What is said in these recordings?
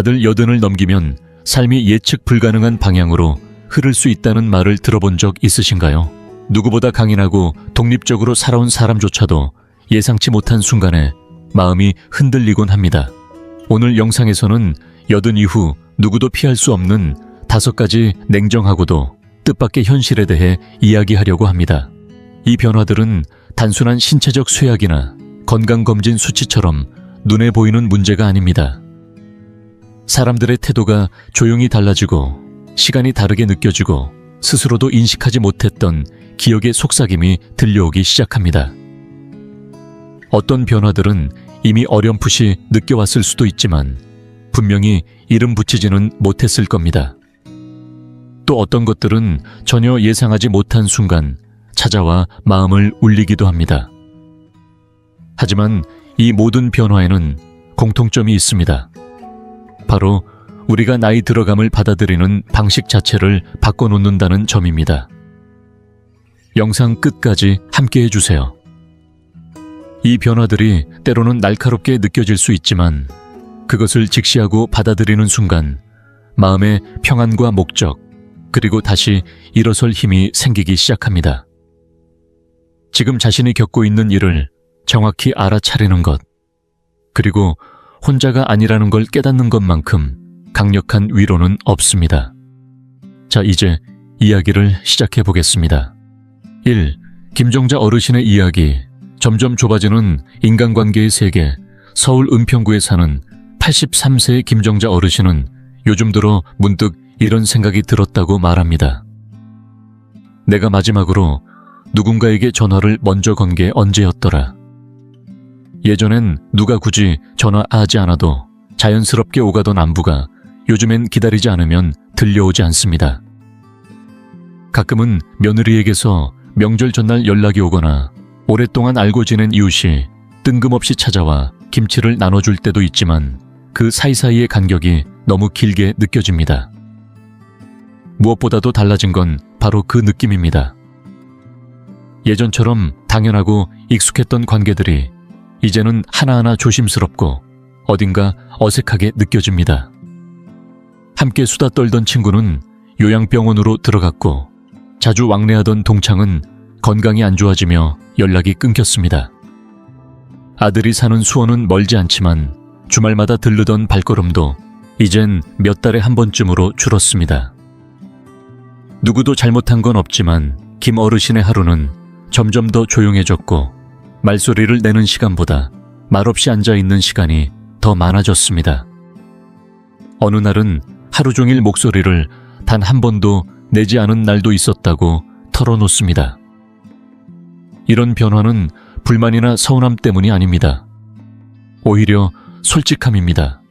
다들 여든을 넘기면 삶이 예측 불가능한 방향으로 흐를 수 있다는 말을 들어본 적 있으신가요? 누구보다 강인하고 독립적으로 살아온 사람조차도 예상치 못한 순간에 마음이 흔들리곤 합니다. 오늘 영상에서는 여든 이후 누구도 피할 수 없는 5가지 냉정하고도 뜻밖의 현실에 대해 이야기하려고 합니다. 이 변화들은 단순한 신체적 쇠약이나 건강검진 수치처럼 눈에 보이는 문제가 아닙니다. 사람들의 태도가 조용히 달라지고 시간이 다르게 느껴지고 스스로도 인식하지 못했던 기억의 속삭임이 들려오기 시작합니다. 어떤 변화들은 이미 어렴풋이 느껴왔을 수도 있지만 분명히 이름 붙이지는 못했을 겁니다. 또 어떤 것들은 전혀 예상하지 못한 순간 찾아와 마음을 울리기도 합니다. 하지만 이 모든 변화에는 공통점이 있습니다. 바로 우리가 나이 들어감을 받아들이는 방식 자체를 바꿔놓는다는 점입니다. 영상 끝까지 함께 해주세요. 이 변화들이 때로는 날카롭게 느껴질 수 있지만 그것을 직시하고 받아들이는 순간 마음의 평안과 목적, 그리고 다시 일어설 힘이 생기기 시작합니다. 지금 자신이 겪고 있는 일을 정확히 알아차리는 것, 그리고 혼자가 아니라는 걸 깨닫는 것만큼 강력한 위로는 없습니다. 자, 이제 이야기를 시작해 보겠습니다. 1. 김종자 어르신의 이야기. 점점 좁아지는 인간관계의 세계. 서울 은평구에 사는 83세의 김종자 어르신은 요즘 들어 문득 이런 생각이 들었다고 말합니다. 내가 마지막으로 누군가에게 전화를 먼저 건 게 언제였더라. 예전엔 누가 굳이 전화하지 않아도 자연스럽게 오가던 안부가 요즘엔 기다리지 않으면 들려오지 않습니다. 가끔은 며느리에게서 명절 전날 연락이 오거나 오랫동안 알고 지낸 이웃이 뜬금없이 찾아와 김치를 나눠줄 때도 있지만 그 사이사이의 간격이 너무 길게 느껴집니다. 무엇보다도 달라진 건 바로 그 느낌입니다. 예전처럼 당연하고 익숙했던 관계들이 이제는 하나하나 조심스럽고 어딘가 어색하게 느껴집니다. 함께 수다 떨던 친구는 요양병원으로 들어갔고 자주 왕래하던 동창은 건강이 안 좋아지며 연락이 끊겼습니다. 아들이 사는 수원은 멀지 않지만 주말마다 들르던 발걸음도 이젠 몇 달에 한 번쯤으로 줄었습니다. 누구도 잘못한 건 없지만 김 어르신의 하루는 점점 더 조용해졌고 말소리를 내는 시간보다 말없이 앉아있는 시간이 더 많아졌습니다. 어느 날은 하루 종일 목소리를 단 한 번도 내지 않은 날도 있었다고 털어놓습니다. 이런 변화는 불만이나 서운함 때문이 아닙니다. 오히려 솔직함입니다.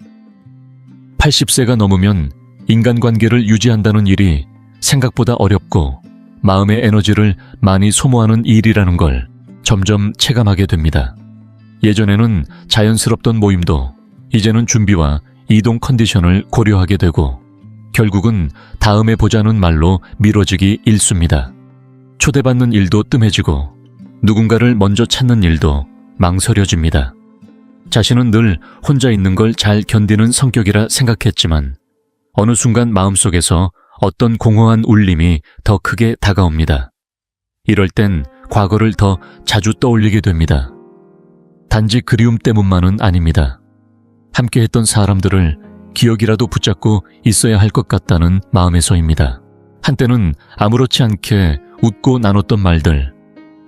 80세가 넘으면 인간관계를 유지한다는 일이 생각보다 어렵고 마음의 에너지를 많이 소모하는 일이라는 걸 점점 체감하게 됩니다. 예전에는 자연스럽던 모임도 이제는 준비와 이동 컨디션을 고려하게 되고 결국은 다음에 보자는 말로 미뤄지기 일쑤입니다. 초대받는 일도 뜸해지고 누군가를 먼저 찾는 일도 망설여집니다. 자신은 늘 혼자 있는 걸 잘 견디는 성격이라 생각했지만 어느 순간 마음속에서 어떤 공허한 울림이 더 크게 다가옵니다. 이럴 땐 과거를 더 자주 떠올리게 됩니다. 단지 그리움 때문만은 아닙니다. 함께 했던 사람들을 기억이라도 붙잡고 있어야 할 것 같다는 마음에서입니다. 한때는 아무렇지 않게 웃고 나눴던 말들,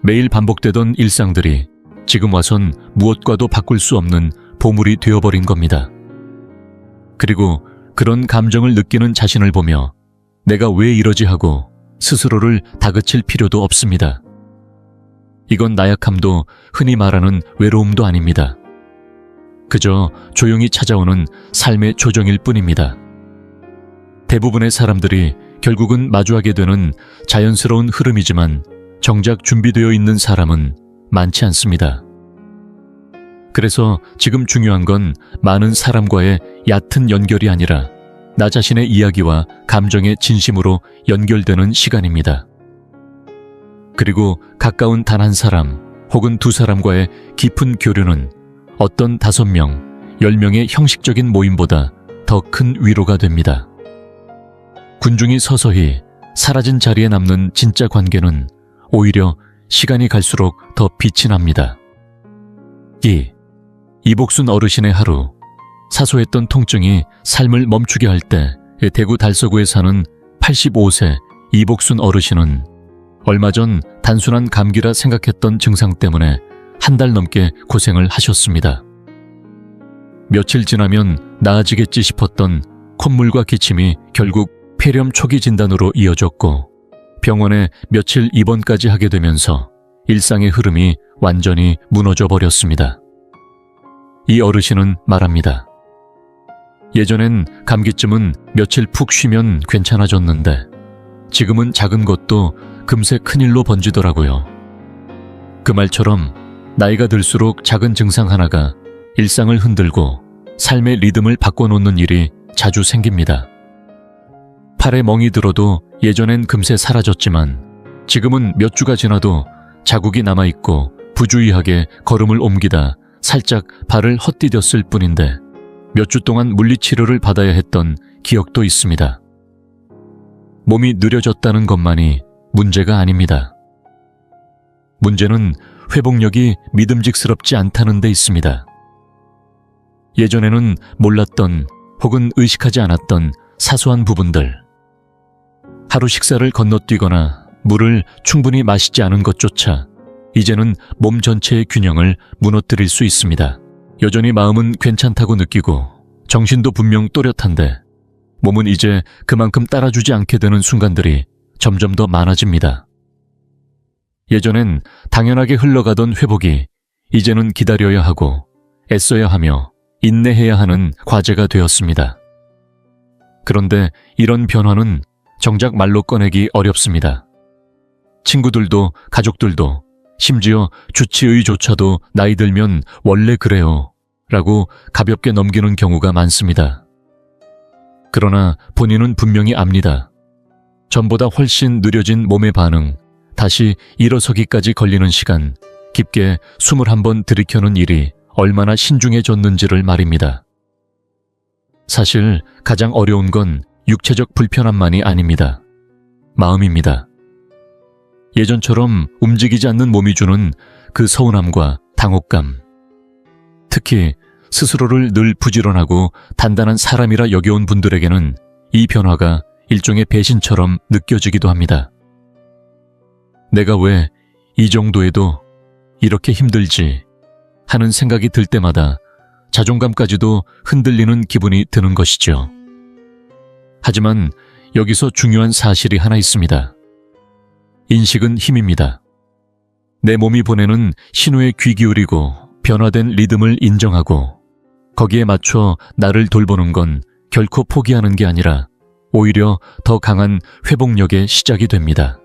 매일 반복되던 일상들이 지금 와선 무엇과도 바꿀 수 없는 보물이 되어버린 겁니다. 그리고 그런 감정을 느끼는 자신을 보며 내가 왜 이러지 하고 스스로를 다그칠 필요도 없습니다. 이건 나약함도 흔히 말하는 외로움도 아닙니다. 그저 조용히 찾아오는 삶의 조정일 뿐입니다. 대부분의 사람들이 결국은 마주하게 되는 자연스러운 흐름이지만 정작 준비되어 있는 사람은 많지 않습니다. 그래서 지금 중요한 건 많은 사람과의 얕은 연결이 아니라 나 자신의 이야기와 감정의 진심으로 연결되는 시간입니다. 그리고 가까운 단 한 사람 혹은 두 사람과의 깊은 교류는 어떤 5명, 10명의 형식적인 모임보다 더 큰 위로가 됩니다. 군중이 서서히 사라진 자리에 남는 진짜 관계는 오히려 시간이 갈수록 더 빛이 납니다. 2. 이복순 어르신의 하루. 사소했던 통증이 삶을 멈추게 할 때 대구 달서구에 사는 85세 이복순 어르신은 얼마 전 단순한 감기라 생각했던 증상 때문에 한 달 넘게 고생을 하셨습니다. 며칠 지나면 나아지겠지 싶었던 콧물과 기침이 결국 폐렴 초기 진단으로 이어졌고 병원에 며칠 입원까지 하게 되면서 일상의 흐름이 완전히 무너져 버렸습니다. 이 어르신은 말합니다. 예전엔 감기쯤은 며칠 푹 쉬면 괜찮아졌는데 지금은 작은 것도 금세 큰일로 번지더라고요. 그 말처럼 나이가 들수록 작은 증상 하나가 일상을 흔들고 삶의 리듬을 바꿔놓는 일이 자주 생깁니다. 팔에 멍이 들어도 예전엔 금세 사라졌지만 지금은 몇 주가 지나도 자국이 남아있고 부주의하게 걸음을 옮기다 살짝 발을 헛디뎠을 뿐인데 몇 주 동안 물리치료를 받아야 했던 기억도 있습니다. 몸이 느려졌다는 것만이 문제가 아닙니다. 문제는 회복력이 믿음직스럽지 않다는 데 있습니다. 예전에는 몰랐던 혹은 의식하지 않았던 사소한 부분들, 하루 식사를 건너뛰거나 물을 충분히 마시지 않은 것조차 이제는 몸 전체의 균형을 무너뜨릴 수 있습니다. 여전히 마음은 괜찮다고 느끼고 정신도 분명 또렷한데 몸은 이제 그만큼 따라주지 않게 되는 순간들이 점점 더 많아집니다. 예전엔 당연하게 흘러가던 회복이 이제는 기다려야 하고 애써야 하며 인내해야 하는 과제가 되었습니다. 그런데 이런 변화는 정작 말로 꺼내기 어렵습니다. 친구들도 가족들도 심지어 주치의조차도 나이 들면 원래 그래요 라고 가볍게 넘기는 경우가 많습니다. 그러나 본인은 분명히 압니다. 전보다 훨씬 느려진 몸의 반응, 다시 일어서기까지 걸리는 시간, 깊게 숨을 한번 들이켜는 일이 얼마나 신중해졌는지를 말입니다. 사실 가장 어려운 건 육체적 불편함만이 아닙니다. 마음입니다. 예전처럼 움직이지 않는 몸이 주는 그 서운함과 당혹감. 특히 스스로를 늘 부지런하고 단단한 사람이라 여겨온 분들에게는 이 변화가 일종의 배신처럼 느껴지기도 합니다. 내가 왜 이 정도에도 이렇게 힘들지 하는 생각이 들 때마다 자존감까지도 흔들리는 기분이 드는 것이죠. 하지만 여기서 중요한 사실이 하나 있습니다. 인식은 힘입니다. 내 몸이 보내는 신호에 귀 기울이고 변화된 리듬을 인정하고 거기에 맞춰 나를 돌보는 건 결코 포기하는 게 아니라 오히려 더 강한 회복력의 시작이 됩니다.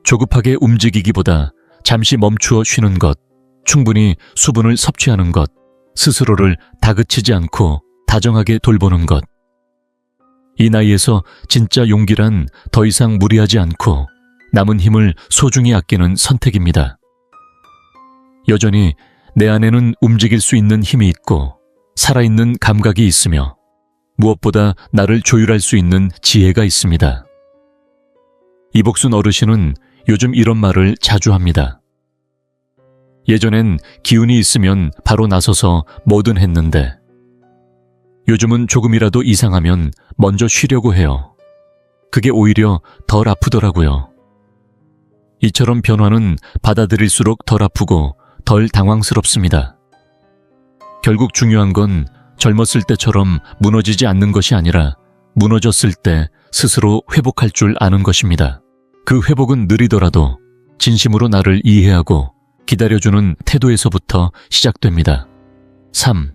조급하게 움직이기보다 잠시 멈추어 쉬는 것, 충분히 수분을 섭취하는 것, 스스로를 다그치지 않고 다정하게 돌보는 것. 이 나이에서 진짜 용기란 더 이상 무리하지 않고 남은 힘을 소중히 아끼는 선택입니다. 여전히 내 안에는 움직일 수 있는 힘이 있고 살아있는 감각이 있으며 무엇보다 나를 조율할 수 있는 지혜가 있습니다. 이복순 어르신은 요즘 이런 말을 자주 합니다. 예전엔 기운이 있으면 바로 나서서 뭐든 했는데 요즘은 조금이라도 이상하면 먼저 쉬려고 해요. 그게 오히려 덜 아프더라고요. 이처럼 변화는 받아들일수록 덜 아프고 덜 당황스럽습니다. 결국 중요한 건 젊었을 때처럼 무너지지 않는 것이 아니라 무너졌을 때 스스로 회복할 줄 아는 것입니다. 그 회복은 느리더라도 진심으로 나를 이해하고 기다려주는 태도에서부터 시작됩니다. 3.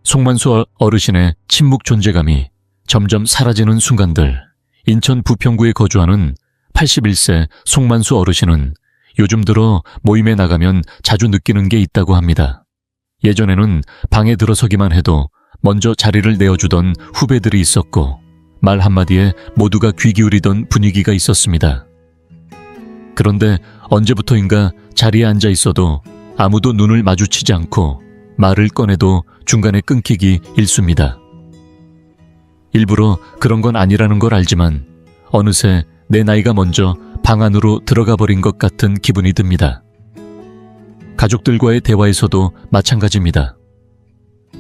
송만수 어르신의 침묵 존재감이 점점 사라지는 순간들. 인천 부평구에 거주하는 81세 송만수 어르신은 요즘 들어 모임에 나가면 자주 느끼는 게 있다고 합니다. 예전에는 방에 들어서기만 해도 먼저 자리를 내어주던 후배들이 있었고 말 한마디에 모두가 귀 기울이던 분위기가 있었습니다. 그런데 언제부터인가 자리에 앉아 있어도 아무도 눈을 마주치지 않고 말을 꺼내도 중간에 끊기기 일쑤입니다. 일부러 그런 건 아니라는 걸 알지만 어느새 내 나이가 먼저 방 안으로 들어가 버린 것 같은 기분이 듭니다. 가족들과의 대화에서도 마찬가지입니다.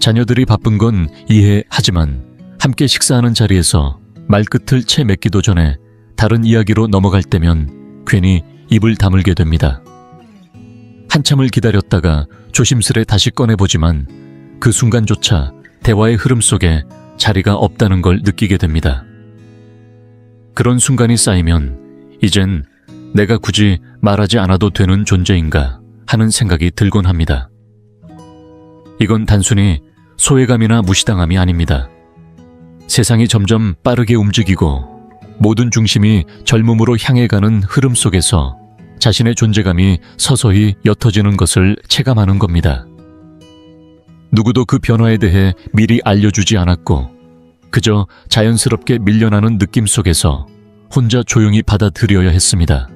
자녀들이 바쁜 건 이해하지만 함께 식사하는 자리에서 말끝을 채 맺기도 전에 다른 이야기로 넘어갈 때면 괜히 입을 다물게 됩니다. 한참을 기다렸다가 조심스레 다시 꺼내보지만 그 순간조차 대화의 흐름 속에 자리가 없다는 걸 느끼게 됩니다. 그런 순간이 쌓이면 이젠 내가 굳이 말하지 않아도 되는 존재인가 하는 생각이 들곤 합니다. 이건 단순히 소외감이나 무시당함이 아닙니다. 세상이 점점 빠르게 움직이고 모든 중심이 젊음으로 향해 가는 흐름 속에서 자신의 존재감이 서서히 옅어지는 것을 체감하는 겁니다. 누구도 그 변화에 대해 미리 알려주지 않았고 그저 자연스럽게 밀려나는 느낌 속에서 혼자 조용히 받아들여야 했습니다.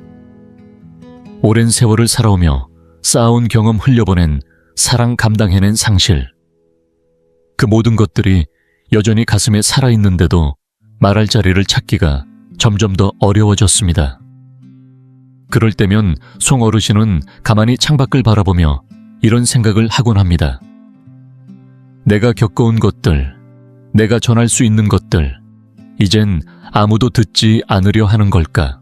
오랜 세월을 살아오며 쌓아온 경험 흘려보낸 사랑 감당해낸 상실. 그 모든 것들이 여전히 가슴에 살아있는데도 말할 자리를 찾기가 점점 더 어려워졌습니다. 그럴 때면 송 어르신은 가만히 창밖을 바라보며 이런 생각을 하곤 합니다. 내가 겪어온 것들, 내가 전할 수 있는 것들, 이젠 아무도 듣지 않으려 하는 걸까?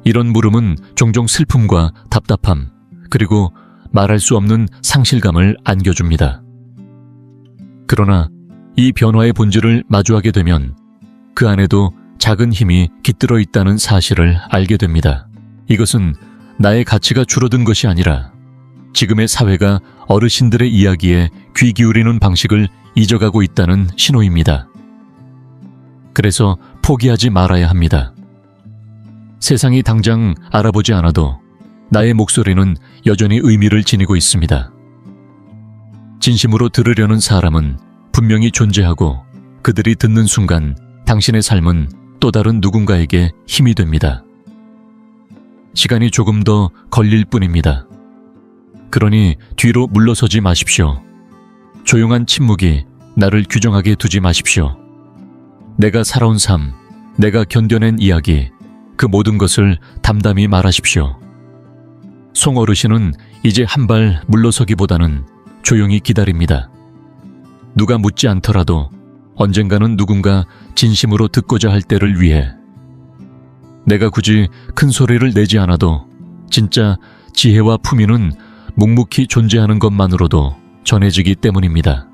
이런 물음은 종종 슬픔과 답답함, 그리고 말할 수 없는 상실감을 안겨줍니다. 그러나 이 변화의 본질을 마주하게 되면 그 안에도 작은 힘이 깃들어 있다는 사실을 알게 됩니다. 이것은 나의 가치가 줄어든 것이 아니라 지금의 사회가 어르신들의 이야기에 귀 기울이는 방식을 잊어가고 있다는 신호입니다. 그래서 포기하지 말아야 합니다. 세상이 당장 알아보지 않아도 나의 목소리는 여전히 의미를 지니고 있습니다. 진심으로 들으려는 사람은 분명히 존재하고 그들이 듣는 순간 당신의 삶은 또 다른 누군가에게 힘이 됩니다. 시간이 조금 더 걸릴 뿐입니다. 그러니 뒤로 물러서지 마십시오. 조용한 침묵이 나를 규정하게 두지 마십시오. 내가 살아온 삶, 내가 견뎌낸 이야기, 그 모든 것을 담담히 말하십시오. 송 어르신은 이제 한 발 물러서기보다는 조용히 기다립니다. 누가 묻지 않더라도 언젠가는 누군가 진심으로 듣고자 할 때를 위해 내가 굳이 큰 소리를 내지 않아도 진짜 지혜와 품위는 묵묵히 존재하는 것만으로도 전해지기 때문입니다.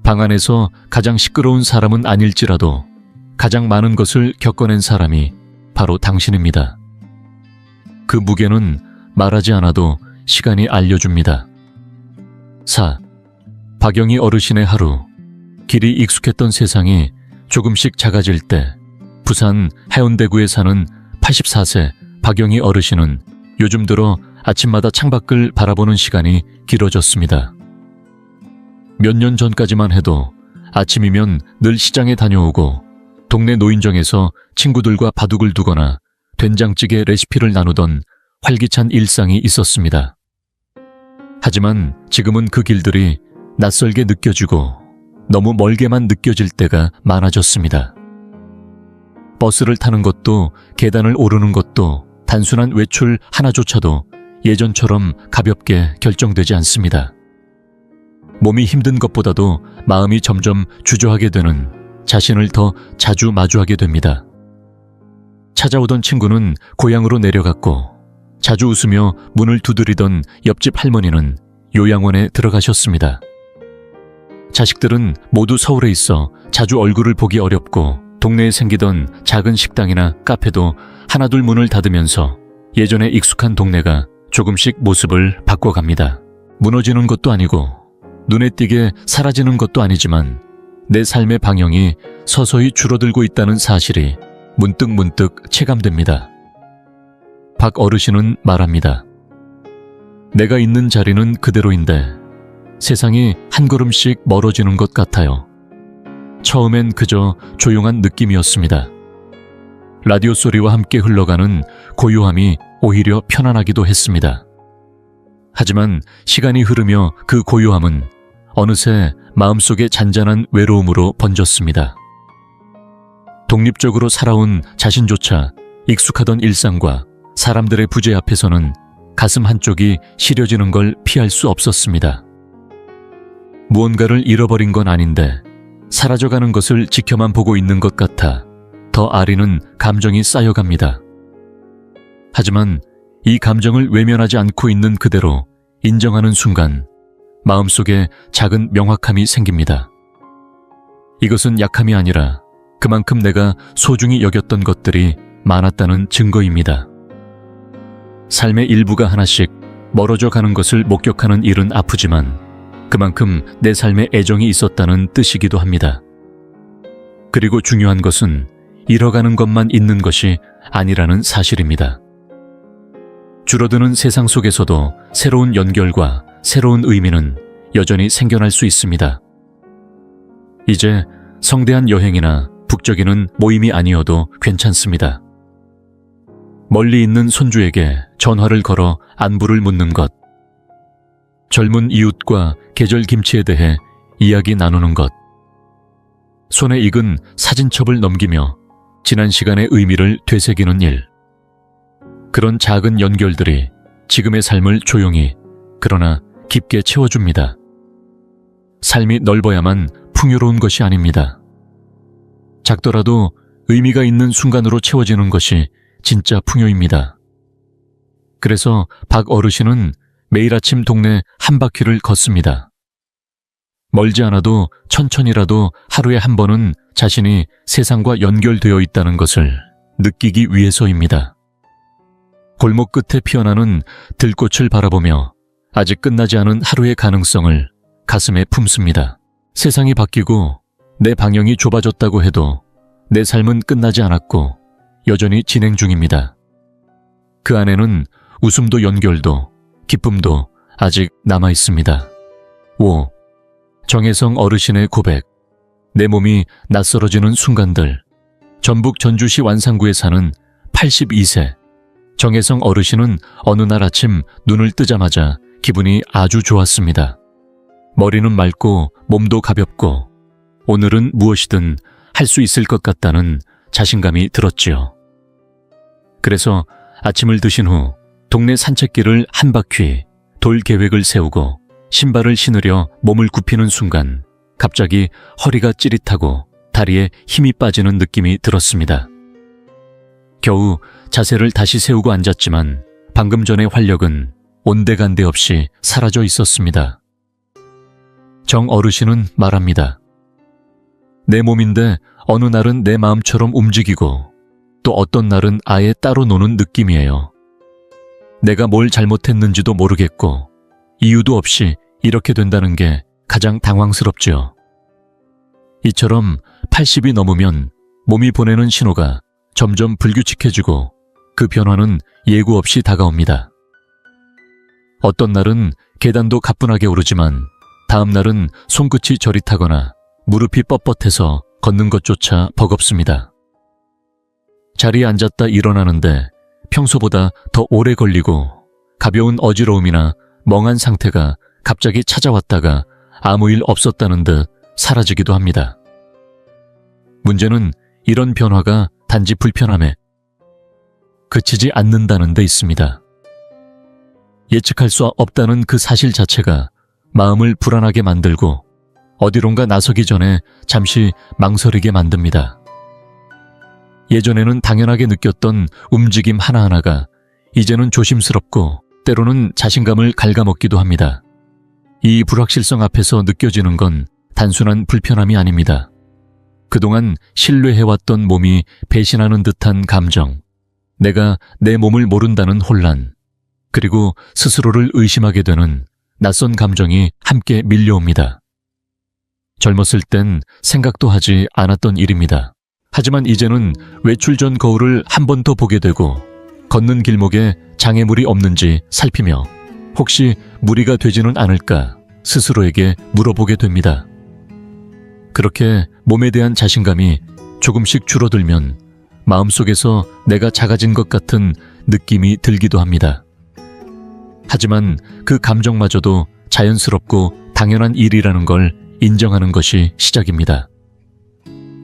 방 안에서 가장 시끄러운 사람은 아닐지라도 가장 많은 것을 겪어낸 사람이 바로 당신입니다. 그 무게는 말하지 않아도 시간이 알려줍니다. 4. 박영희 어르신의 하루. 길이 익숙했던 세상이 조금씩 작아질 때 부산 해운대구에 사는 84세 박영희 어르신은 요즘 들어 아침마다 창밖을 바라보는 시간이 길어졌습니다. 몇 년 전까지만 해도 아침이면 늘 시장에 다녀오고 동네 노인정에서 친구들과 바둑을 두거나 된장찌개 레시피를 나누던 활기찬 일상이 있었습니다. 하지만 지금은 그 길들이 낯설게 느껴지고 너무 멀게만 느껴질 때가 많아졌습니다. 버스를 타는 것도 계단을 오르는 것도 단순한 외출 하나조차도 예전처럼 가볍게 결정되지 않습니다. 몸이 힘든 것보다도 마음이 점점 주저하게 되는 자신을 더 자주 마주하게 됩니다. 찾아오던 친구는 고향으로 내려갔고 자주 웃으며 문을 두드리던 옆집 할머니는 요양원에 들어가셨습니다. 자식들은 모두 서울에 있어 자주 얼굴을 보기 어렵고 동네에 생기던 작은 식당이나 카페도 하나둘 문을 닫으면서 예전에 익숙한 동네가 조금씩 모습을 바꿔갑니다. 무너지는 것도 아니고 눈에 띄게 사라지는 것도 아니지만 내 삶의 방향이 서서히 줄어들고 있다는 사실이 문득 체감됩니다. 박 어르신은 말합니다. 내가 있는 자리는 그대로인데 세상이 한 걸음씩 멀어지는 것 같아요. 처음엔 그저 조용한 느낌이었습니다. 라디오 소리와 함께 흘러가는 고요함이 오히려 편안하기도 했습니다. 하지만 시간이 흐르며 그 고요함은 어느새 마음속에 잔잔한 외로움으로 번졌습니다. 독립적으로 살아온 자신조차 익숙하던 일상과 사람들의 부재 앞에서는 가슴 한쪽이 시려지는 걸 피할 수 없었습니다. 무언가를 잃어버린 건 아닌데 사라져가는 것을 지켜만 보고 있는 것 같아 더 아리는 감정이 쌓여갑니다. 하지만 이 감정을 외면하지 않고 있는 그대로 인정하는 순간 마음속에 작은 명확함이 생깁니다. 이것은 약함이 아니라 그만큼 내가 소중히 여겼던 것들이 많았다는 증거입니다. 삶의 일부가 하나씩 멀어져 가는 것을 목격하는 일은 아프지만 그만큼 내 삶에 애정이 있었다는 뜻이기도 합니다. 그리고 중요한 것은 잃어가는 것만 있는 것이 아니라는 사실입니다. 줄어드는 세상 속에서도 새로운 연결과 새로운 의미는 여전히 생겨날 수 있습니다. 이제 성대한 여행이나 북적이는 모임이 아니어도 괜찮습니다. 멀리 있는 손주에게 전화를 걸어 안부를 묻는 것, 젊은 이웃과 계절 김치에 대해 이야기 나누는 것, 손에 익은 사진첩을 넘기며 지난 시간의 의미를 되새기는 일, 그런 작은 연결들이 지금의 삶을 조용히 그러나 깊게 채워줍니다. 삶이 넓어야만 풍요로운 것이 아닙니다. 작더라도 의미가 있는 순간으로 채워지는 것이 진짜 풍요입니다. 그래서 박 어르신은 매일 아침 동네 한 바퀴를 걷습니다. 멀지 않아도 천천히라도 하루에 한 번은 자신이 세상과 연결되어 있다는 것을 느끼기 위해서입니다. 골목 끝에 피어나는 들꽃을 바라보며 아직 끝나지 않은 하루의 가능성을 가슴에 품습니다. 세상이 바뀌고 내 방향이 좁아졌다고 해도 내 삶은 끝나지 않았고 여전히 진행 중입니다. 그 안에는 웃음도 연결도 기쁨도 아직 남아 있습니다. 5. 정혜성 어르신의 고백. 내 몸이 낯설어지는 순간들. 전북 전주시 완산구에 사는 82세 정혜성 어르신은 어느 날 아침 눈을 뜨자마자 기분이 아주 좋았습니다. 머리는 맑고 몸도 가볍고 오늘은 무엇이든 할 수 있을 것 같다는 자신감이 들었지요. 그래서 아침을 드신 후 동네 산책길을 한 바퀴 돌 계획을 세우고 신발을 신으려 몸을 굽히는 순간 갑자기 허리가 찌릿하고 다리에 힘이 빠지는 느낌이 들었습니다. 겨우 자세를 다시 세우고 앉았지만 방금 전의 활력은 온데간데 없이 사라져 있었습니다. 정 어르신은 말합니다. 내 몸인데 어느 날은 내 마음처럼 움직이고 또 어떤 날은 아예 따로 노는 느낌이에요. 내가 뭘 잘못했는지도 모르겠고 이유도 없이 이렇게 된다는 게 가장 당황스럽지요. 이처럼 80이 넘으면 몸이 보내는 신호가 점점 불규칙해지고 그 변화는 예고 없이 다가옵니다. 어떤 날은 계단도 가뿐하게 오르지만 다음 날은 손끝이 저릿하거나 무릎이 뻣뻣해서 걷는 것조차 버겁습니다. 자리에 앉았다 일어나는데 평소보다 더 오래 걸리고 가벼운 어지러움이나 멍한 상태가 갑자기 찾아왔다가 아무 일 없었다는 듯 사라지기도 합니다. 문제는 이런 변화가 단지 불편함에 그치지 않는다는 데 있습니다. 예측할 수 없다는 그 사실 자체가 마음을 불안하게 만들고 어디론가 나서기 전에 잠시 망설이게 만듭니다. 예전에는 당연하게 느꼈던 움직임 하나하나가 이제는 조심스럽고 때로는 자신감을 갉아먹기도 합니다. 이 불확실성 앞에서 느껴지는 건 단순한 불편함이 아닙니다. 그동안 신뢰해왔던 몸이 배신하는 듯한 감정, 내가 내 몸을 모른다는 혼란, 그리고 스스로를 의심하게 되는 낯선 감정이 함께 밀려옵니다. 젊었을 땐 생각도 하지 않았던 일입니다. 하지만 이제는 외출 전 거울을 한 번 더 보게 되고 걷는 길목에 장애물이 없는지 살피며 혹시 무리가 되지는 않을까 스스로에게 물어보게 됩니다. 그렇게 몸에 대한 자신감이 조금씩 줄어들면 마음속에서 내가 작아진 것 같은 느낌이 들기도 합니다. 하지만 그 감정마저도 자연스럽고 당연한 일이라는 걸 인정하는 것이 시작입니다.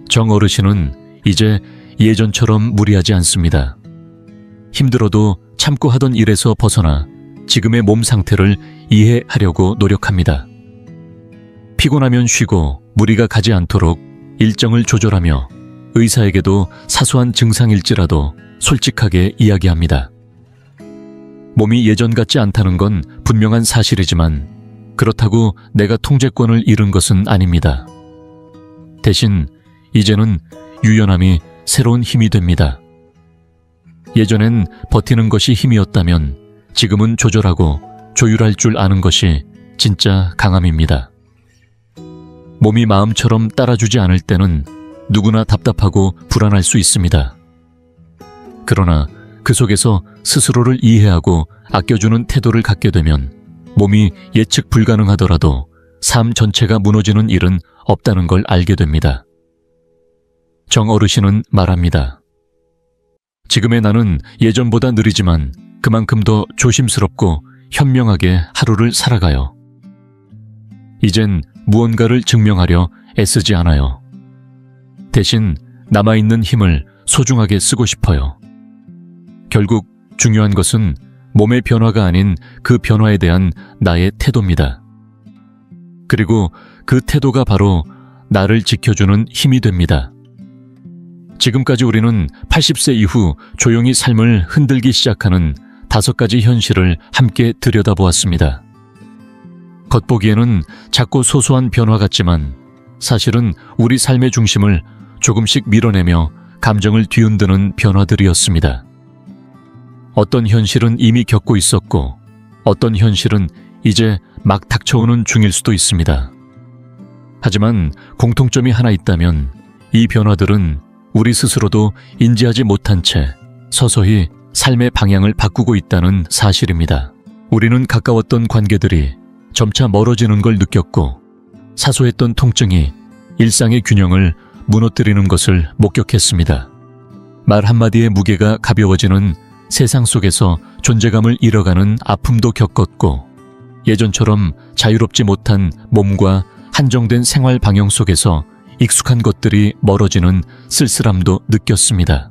정 어르신은 이제 예전처럼 무리하지 않습니다. 힘들어도 참고 하던 일에서 벗어나 지금의 몸 상태를 이해하려고 노력합니다. 피곤하면 쉬고 무리가 가지 않도록 일정을 조절하며 의사에게도 사소한 증상일지라도 솔직하게 이야기합니다. 몸이 예전 같지 않다는 건 분명한 사실이지만 그렇다고 내가 통제권을 잃은 것은 아닙니다. 대신 이제는 유연함이 새로운 힘이 됩니다. 예전엔 버티는 것이 힘이었다면 지금은 조절하고 조율할 줄 아는 것이 진짜 강함입니다. 몸이 마음처럼 따라주지 않을 때는 누구나 답답하고 불안할 수 있습니다. 그러나 그 속에서 스스로를 이해하고 아껴주는 태도를 갖게 되면 몸이 예측 불가능하더라도 삶 전체가 무너지는 일은 없다는 걸 알게 됩니다. 정 어르신은 말합니다. 지금의 나는 예전보다 느리지만 그만큼 더 조심스럽고 현명하게 하루를 살아가요. 이젠 무언가를 증명하려 애쓰지 않아요. 대신 남아있는 힘을 소중하게 쓰고 싶어요. 결국 중요한 것은 몸의 변화가 아닌 그 변화에 대한 나의 태도입니다. 그리고 그 태도가 바로 나를 지켜주는 힘이 됩니다. 지금까지 우리는 80세 이후 조용히 삶을 흔들기 시작하는 5가지 현실을 함께 들여다보았습니다. 겉보기에는 작고 소소한 변화 같지만 사실은 우리 삶의 중심을 조금씩 밀어내며 감정을 뒤흔드는 변화들이었습니다. 어떤 현실은 이미 겪고 있었고 어떤 현실은 이제 막 닥쳐오는 중일 수도 있습니다. 하지만 공통점이 하나 있다면 이 변화들은 우리 스스로도 인지하지 못한 채 서서히 삶의 방향을 바꾸고 있다는 사실입니다. 우리는 가까웠던 관계들이 점차 멀어지는 걸 느꼈고 사소했던 통증이 일상의 균형을 무너뜨리는 것을 목격했습니다. 말 한마디의 무게가 가벼워지는 세상 속에서 존재감을 잃어가는 아픔도 겪었고 예전처럼 자유롭지 못한 몸과 한정된 생활 방향 속에서 익숙한 것들이 멀어지는 쓸쓸함도 느꼈습니다.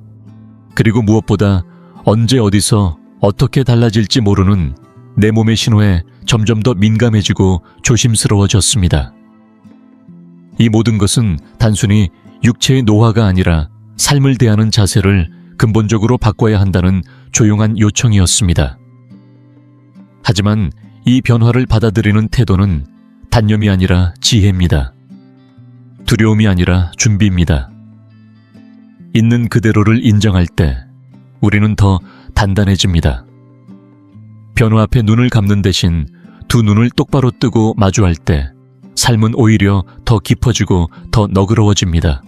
그리고 무엇보다 언제 어디서 어떻게 달라질지 모르는 내 몸의 신호에 점점 더 민감해지고 조심스러워졌습니다. 이 모든 것은 단순히 육체의 노화가 아니라 삶을 대하는 자세를 근본적으로 바꿔야 한다는 조용한 요청이었습니다. 하지만 이 변화를 받아들이는 태도는 단념이 아니라 지혜입니다. 두려움이 아니라 준비입니다. 있는 그대로를 인정할 때 우리는 더 단단해집니다. 변화 앞에 눈을 감는 대신 두 눈을 똑바로 뜨고 마주할 때 삶은 오히려 더 깊어지고 더 너그러워집니다.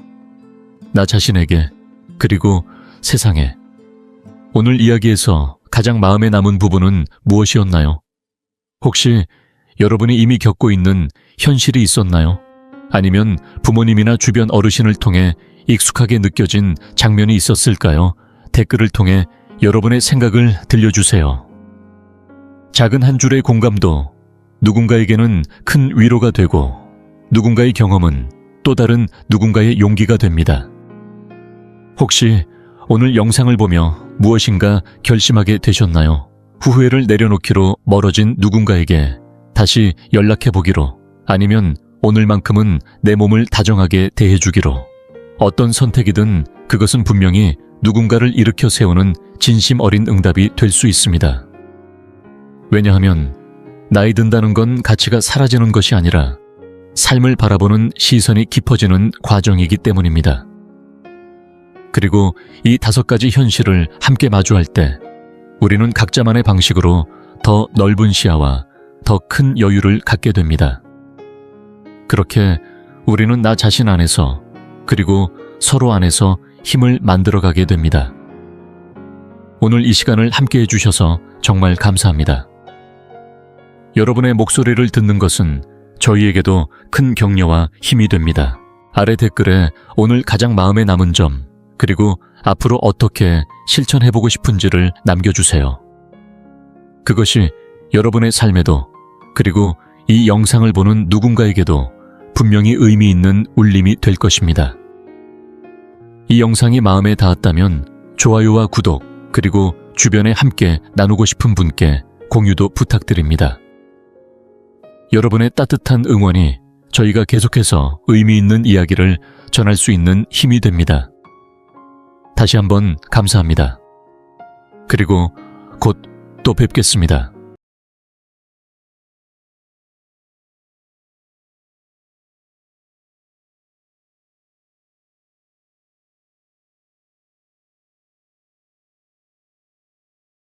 나 자신에게 그리고 세상에. 오늘 이야기에서 가장 마음에 남은 부분은 무엇이었나요? 혹시 여러분이 이미 겪고 있는 현실이 있었나요? 아니면 부모님이나 주변 어르신을 통해 익숙하게 느껴진 장면이 있었을까요? 댓글을 통해 여러분의 생각을 들려주세요. 작은 한 줄의 공감도 누군가에게는 큰 위로가 되고 누군가의 경험은 또 다른 누군가의 용기가 됩니다. 혹시 오늘 영상을 보며 무엇인가 결심하게 되셨나요? 후회를 내려놓기로 멀어진 누군가에게 다시 연락해보기로, 아니면 오늘만큼은 내 몸을 다정하게 대해주기로. 어떤 선택이든 그것은 분명히 누군가를 일으켜 세우는 진심 어린 응답이 될 수 있습니다. 왜냐하면 나이 든다는 건 가치가 사라지는 것이 아니라 삶을 바라보는 시선이 깊어지는 과정이기 때문입니다. 그리고 이 5가지 현실을 함께 마주할 때 우리는 각자만의 방식으로 더 넓은 시야와 더 큰 여유를 갖게 됩니다. 그렇게 우리는 나 자신 안에서 그리고 서로 안에서 힘을 만들어가게 됩니다. 오늘 이 시간을 함께 해주셔서 정말 감사합니다. 여러분의 목소리를 듣는 것은 저희에게도 큰 격려와 힘이 됩니다. 아래 댓글에 오늘 가장 마음에 남은 점, 그리고 앞으로 어떻게 실천해보고 싶은지를 남겨주세요. 그것이 여러분의 삶에도, 그리고 이 영상을 보는 누군가에게도 분명히 의미 있는 울림이 될 것입니다. 이 영상이 마음에 닿았다면 좋아요와 구독, 그리고 주변에 함께 나누고 싶은 분께 공유도 부탁드립니다. 여러분의 따뜻한 응원이 저희가 계속해서 의미 있는 이야기를 전할 수 있는 힘이 됩니다. 다시 한번 감사합니다. 그리고 곧 또 뵙겠습니다.